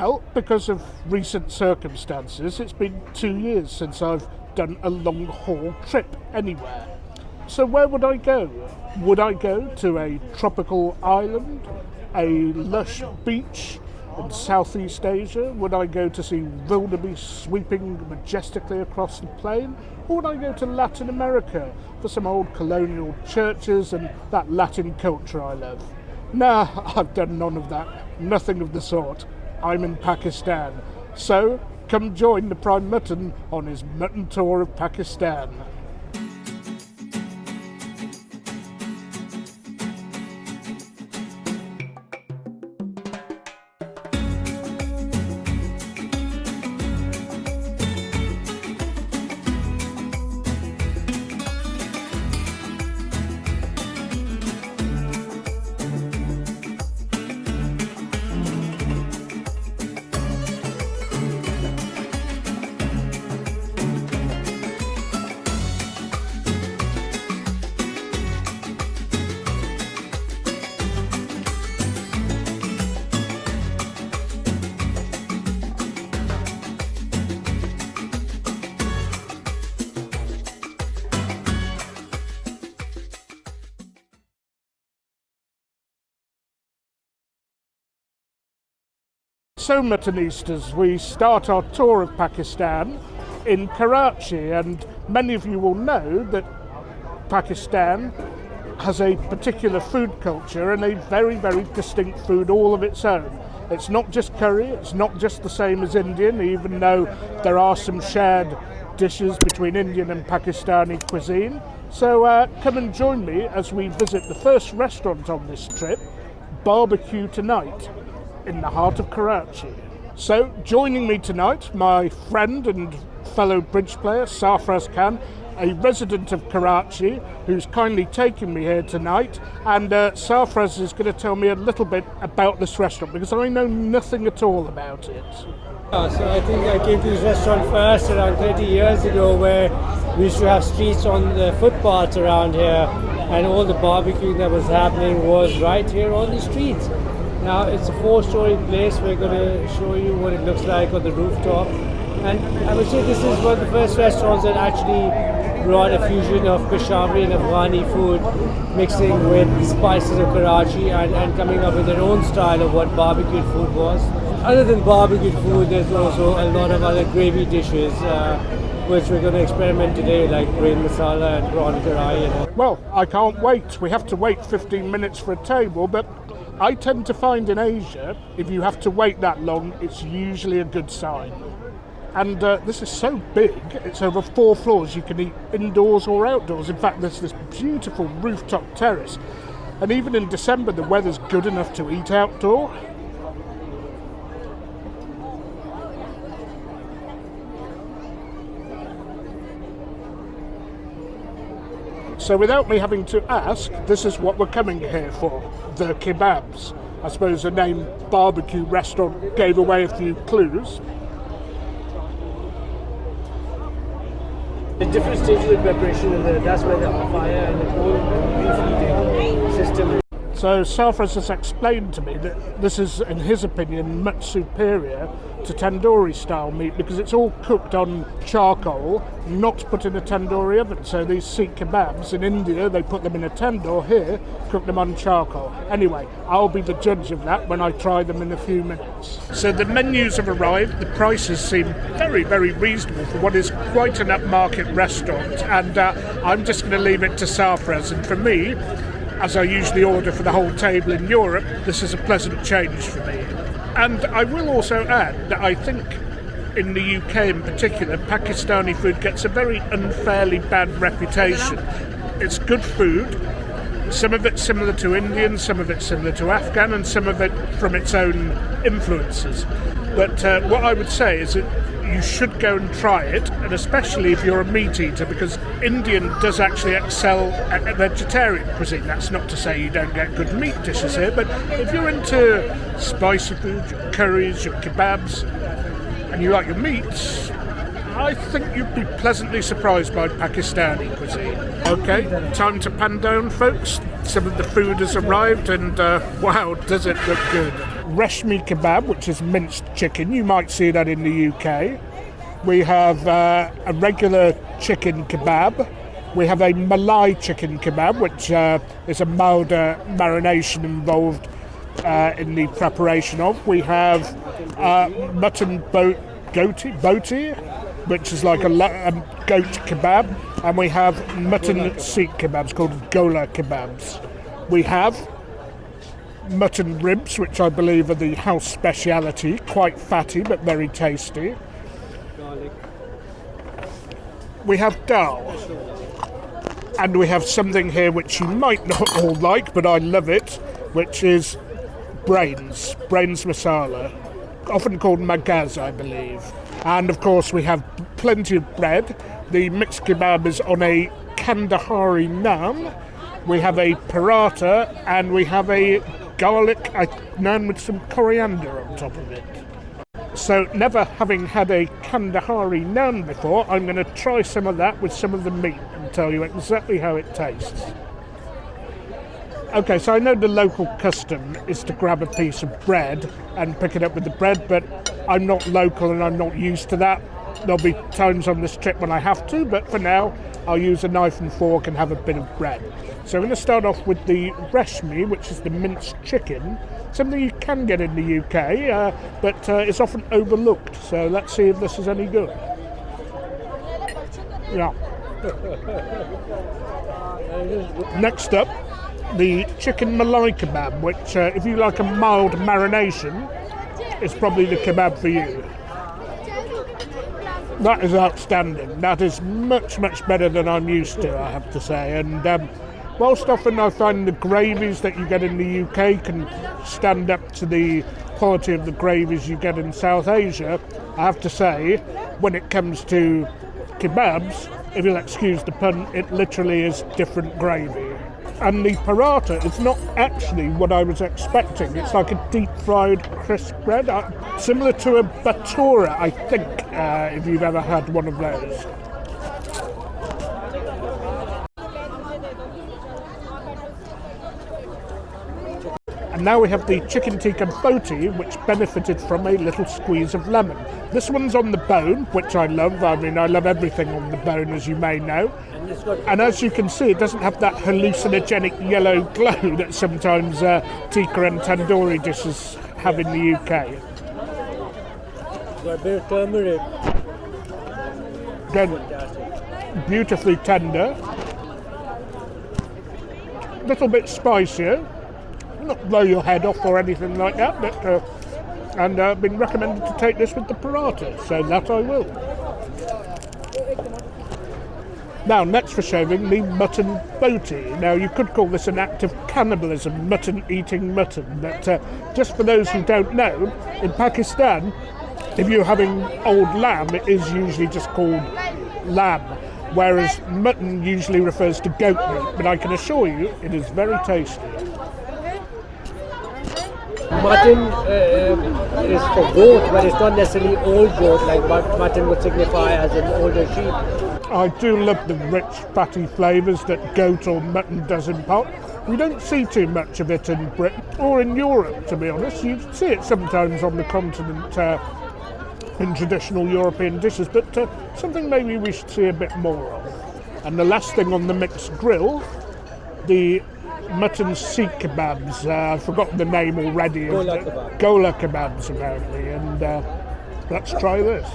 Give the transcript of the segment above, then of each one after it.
Well, because of recent circumstances, it's been 2 years since I've done a long haul trip anywhere. So where would I go? Would I go to a tropical island, a lush beach in Southeast Asia? Would I go to see wildebeest sweeping majestically across the plain? Or would I go to Latin America for some old colonial churches and that Latin culture I love? Nah, I've done none of that. Nothing of the sort. I'm in Pakistan. So, come join the Prime Mutton on his mutton tour of Pakistan. So Muttonistas, we start our tour of Pakistan in Karachi, and many of you will know that Pakistan has a particular food culture and a very, very distinct food all of its own. It's not just curry, it's not just the same as Indian, even though there are some shared dishes between Indian and Pakistani cuisine. So come and join me as we visit the first restaurant on this trip, BarBQ Tonight, in the heart of Karachi. So, joining me tonight, my friend and fellow bridge player, Sarfaraz, a resident of Karachi, who's kindly taken me here tonight. And Sarfaraz is going to tell me a little bit about this restaurant, because I know nothing at all about it. So I think I came to this restaurant first around 30 years ago, where we used to have streets on the footpaths around here, and all the barbecuing that was happening was right here on the streets. Now it's a 4-story place. We're going to show you what it looks like on the rooftop. And I would say this is one of the first restaurants that actually brought a fusion of Peshawari and Afghani food, mixing with the spices of Karachi and coming up with their own style of what barbecued food was. Other than barbecued food, there's also a lot of other gravy dishes, which we're going to experiment today, like brain masala and prawn karai. Well, I can't wait. We have to wait 15 minutes for a table, but I tend to find in Asia, if you have to wait that long, it's usually a good sign. And this is so big, it's over 4 floors. You can eat indoors or outdoors. In fact, there's this beautiful rooftop terrace. And even in December, the weather's good enough to eat outdoor. So without me having to ask, this is what we're coming here for, the kebabs. I suppose the name BarBQ restaurant gave away a few clues. The different stages of preparation, and that's where the fire and the whole refeeding system. So Sarfaraz has explained to me that this is, in his opinion, much superior to tandoori style meat, because it's all cooked on charcoal, not put in a tandoori oven. So these Sikh kebabs in India, they put them in a tandoor. Here, cook them on charcoal. Anyway, I'll be the judge of that when I try them in a few minutes. So the menus have arrived. The prices seem very, very reasonable for what is quite an upmarket restaurant. And I'm just going to leave it to Sarfaraz. And for me, as I usually order for the whole table in Europe, this is a pleasant change for me. And I will also add that I think in the UK in particular, Pakistani food gets a very unfairly bad reputation. It's good food. Some of it's similar to Indian, some of it's similar to Afghan, and some of it from its own influences. But what I would say is that you should go and try it, and especially if you're a meat eater, because Indian does actually excel at vegetarian cuisine. That's not to say you don't get good meat dishes here, but if you're into spicy food, your curries, your kebabs, and you like your meats, I think you'd be pleasantly surprised by Pakistani cuisine. Okay, time to pan down, folks. Some of the food has arrived, and wow, does it look good. reshmi kebab, which is minced chicken. You might see that in the UK. We have a regular chicken kebab. We have a Malai chicken kebab, which is a milder marination involved in the preparation of. We have mutton BOTI, which is like a goat kebab, and we have mutton seek kebabs called gola kebabs. We have mutton ribs, which I believe are the house speciality, quite fatty but very tasty. We have dal, and we have something here which you might not all like, but I love it, which is brains masala, often called magaz, I believe. And of course we have plenty of bread. The mixed kebab is on a Kandahari naan. We have a paratha, and we have a garlic naan with some coriander on top of it. So, never having had a Kandahari naan before, I'm going to try some of that with some of the meat and tell you exactly how it tastes. Okay, so I know the local custom is to grab a piece of bread and pick it up with the bread, but I'm not local and I'm not used to that. There'll be times on this trip when I have to, but for now, I'll use a knife and fork and have a bit of bread. So I'm going to start off with the reshmi, which is the minced chicken. Something you can get in the UK, but it's often overlooked. So let's see if this is any good. Yeah. Next up, the chicken malai kebab, which if you like a mild marination, is probably the kebab for you. That is outstanding. That is much, much better than I'm used to, I have to say. And whilst often I find the gravies that you get in the UK can stand up to the quality of the gravies you get in South Asia, I have to say, when it comes to kebabs, if you'll excuse the pun, it literally is different gravy. And the paratha is not actually what I was expecting. It's like a deep-fried crisp bread, similar to a batura, I think, if you've ever had one of those. And now we have the chicken tikka BOTI, which benefited from a little squeeze of lemon. This one's on the bone, which I love. I mean, I love everything on the bone, as you may know. And as you can see, it doesn't have that hallucinogenic yellow glow that sometimes tikka and tandoori dishes have in the UK. Got a bit of turmeric. Again, beautifully tender. A little bit spicier. Not blow your head off or anything like that, but and I've been recommended to take this with the paratha, so that I will. Now, next for shaving, the mutton BOTI. Now, you could call this an act of cannibalism, mutton eating mutton, but just for those who don't know, in Pakistan, if you're having old lamb, it is usually just called lamb, whereas mutton usually refers to goat meat, but I can assure you it is very tasty. Mutton is for goat, but it's not necessarily old goat, like mutton would signify as an older sheep. I do love the rich, fatty flavours that goat or mutton does impart. We don't see too much of it in Britain or in Europe, to be honest. You see it sometimes on the continent in traditional European dishes, but something maybe we should see a bit more of. And the last thing on the mixed grill, the mutton seek kebabs. I've forgotten the name already. Gola kebabs, apparently. And let's try this.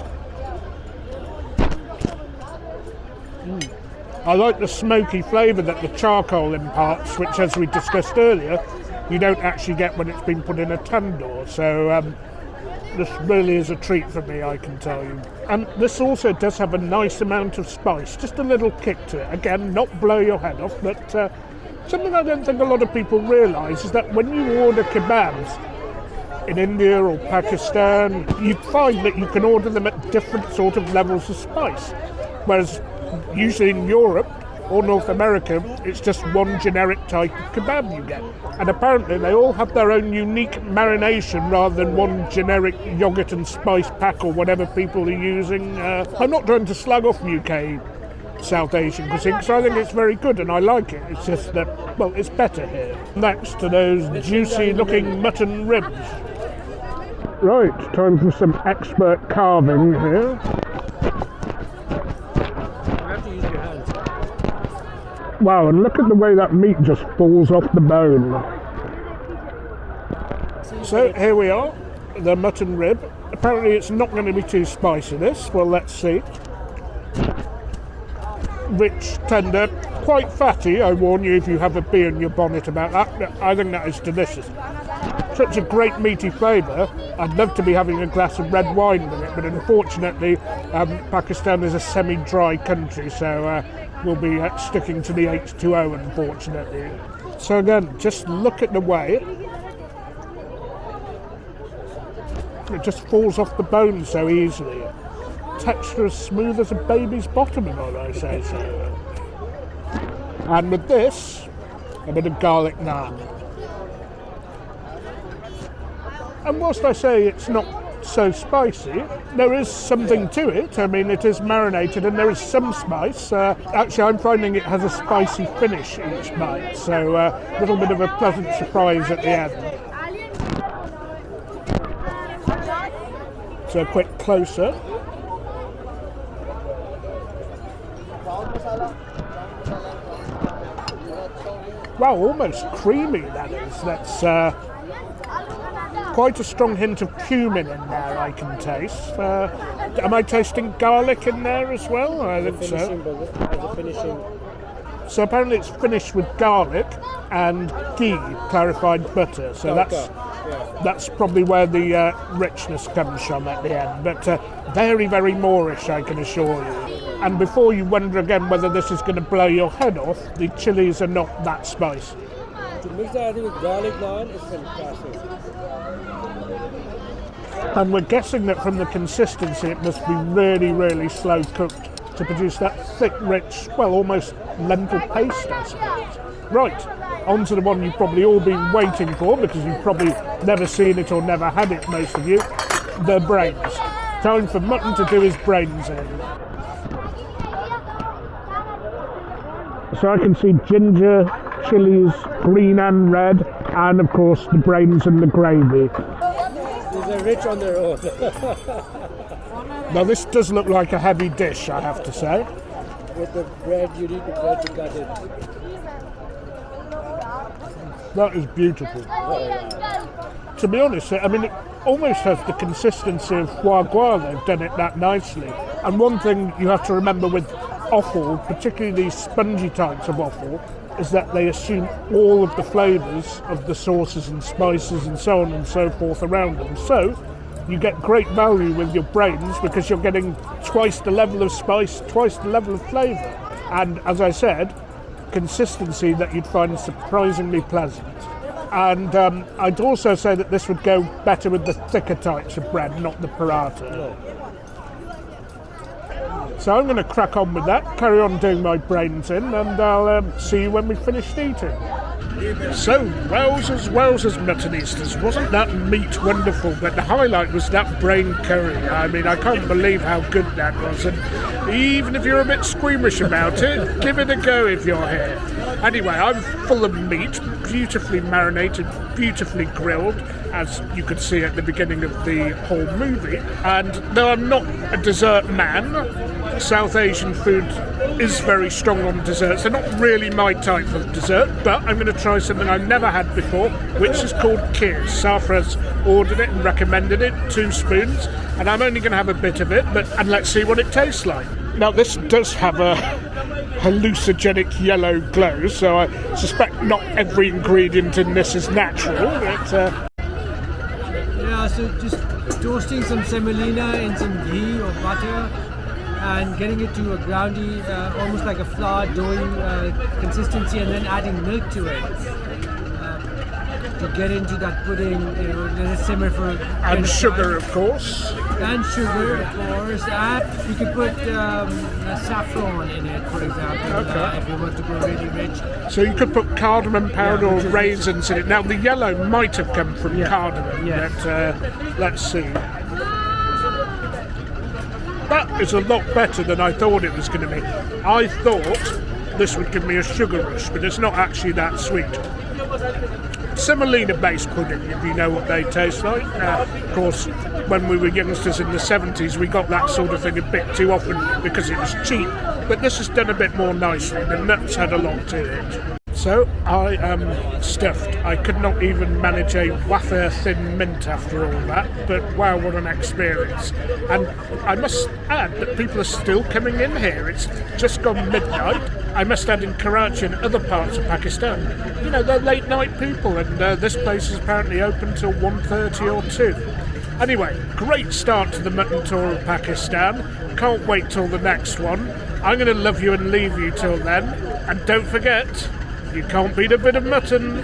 I like the smoky flavour that the charcoal imparts, which, as we discussed earlier, you don't actually get when it's been put in a tandoor. So this really is a treat for me, I can tell you. And this also does have a nice amount of spice, just a little kick to it. Again, not blow your head off, but something I don't think a lot of people realise is that when you order kebabs in India or Pakistan, you find that you can order them at different sort of levels of spice. Whereas usually in Europe or North America, it's just one generic type of kebab you get. And apparently they all have their own unique marination rather than one generic yogurt and spice pack or whatever people are using. I'm not trying to slag off UK South Asian cuisine because I think it's very good and I like it. It's just that, well, it's better here. Next to those juicy looking mutton ribs. Right, time for some expert carving here. You have to use your hands. Wow, and look at the way that meat just falls off the bone. So here we are, the mutton rib. Apparently it's not going to be too spicy, this. Well, let's see. Rich, tender, quite fatty, I warn you if you have a bee in your bonnet about that. I think that is delicious. Such a great meaty flavour. I'd love to be having a glass of red wine with it, but unfortunately Pakistan is a semi-dry country, so we'll be sticking to the H2O, unfortunately. So again, just look at the way it just falls off the bone so easily. Texture as smooth as a baby's bottom, if I say so. And with this, a bit of garlic naan. And whilst I say it's not so spicy, there is something to it. I mean, it is marinated and there is some spice. Actually, I'm finding it has a spicy finish each bite, so a little bit of a pleasant surprise at the end. So a quick close-up. Wow, almost creamy that is. That's quite a strong hint of cumin in there, I can taste. Am I tasting garlic in there as well? I think so. So apparently it's finished with garlic and ghee, clarified butter. So that's probably where the richness comes from at the end. But very, very Moorish, I can assure you. And before you wonder again whether this is going to blow your head off, the chilies are not that spicy. To mix that with garlic naan is fantastic. And we're guessing that from the consistency it must be really, really slow cooked to produce that thick, rich, well, almost lentil paste, I suppose. Right, on to the one you've probably all been waiting for, because you've probably never seen it or never had it, most of you, the brains. Time for Mutton to do his brains in. So I can see ginger, chilies, green and red, and of course the brains and the gravy. These are rich on their own. Now this does look like a heavy dish, I have to say. With the bread, you need the bread to cut it. That is beautiful. To be honest, I mean, it almost has the consistency of foie gras. They've done it that nicely. And one thing you have to remember with offal, particularly these spongy types of offal, is that they assume all of the flavours of the sauces and spices and so on and so forth around them. So you get great value with your brains because you're getting twice the level of spice, twice the level of flavour. And as I said, consistency that you'd find surprisingly pleasant. And I'd also say that this would go better with the thicker types of bread, not the paratha. So I'm going to crack on with that, carry on doing my brains in, and I'll see you when we've finished eating. So, wowzers, muttonistas, wasn't that meat wonderful? But the highlight was that brain curry. I mean, I can't believe how good that was, and even if you're a bit squeamish about it, give it a go if you're here. Anyway, I'm full of meat, beautifully marinated, beautifully grilled, as you could see at the beginning of the whole movie. And though I'm not a dessert man, South Asian food is very strong on desserts. They're not really my type of dessert, but I'm going to try something I've never had before, which is called kheer. Sarfaraz ordered it and recommended it, 2 spoons, and I'm only going to have a bit of it, and let's see what it tastes like. Now, this does have a hallucinogenic yellow glow, so I suspect not every ingredient in this is natural, but... Yeah, so just toasting some semolina in some ghee or butter, and getting it to a groundy, almost like a flour doughy consistency, and then adding milk to it to get into that pudding. Let it simmer for. And sugar, of course. And sugar, of course. And you could put saffron in it, for example, if you want to go really rich. So you could put cardamom powder or raisins in it. Now the yellow might have come from cardamom, but let's see. That is a lot better than I thought it was going to be. I thought this would give me a sugar rush, but it's not actually that sweet. semolina-based pudding, if you know what they taste like. Of course, when we were youngsters in the 70s, we got that sort of thing a bit too often because it was cheap. But this is done a bit more nicely. The nuts had a lot to it. So I am stuffed. I could not even manage a wafer thin mint after all that, but wow, what an experience. And I must add that people are still coming in here. It's just gone midnight. I must add, in Karachi and other parts of Pakistan, you know, they're late night people, and this place is apparently open till 1:30 or 2. Anyway, great start to the mutton tour of Pakistan. Can't wait till the next one. I'm going to love you and leave you till then. And don't forget, you can't beat a bit of mutton.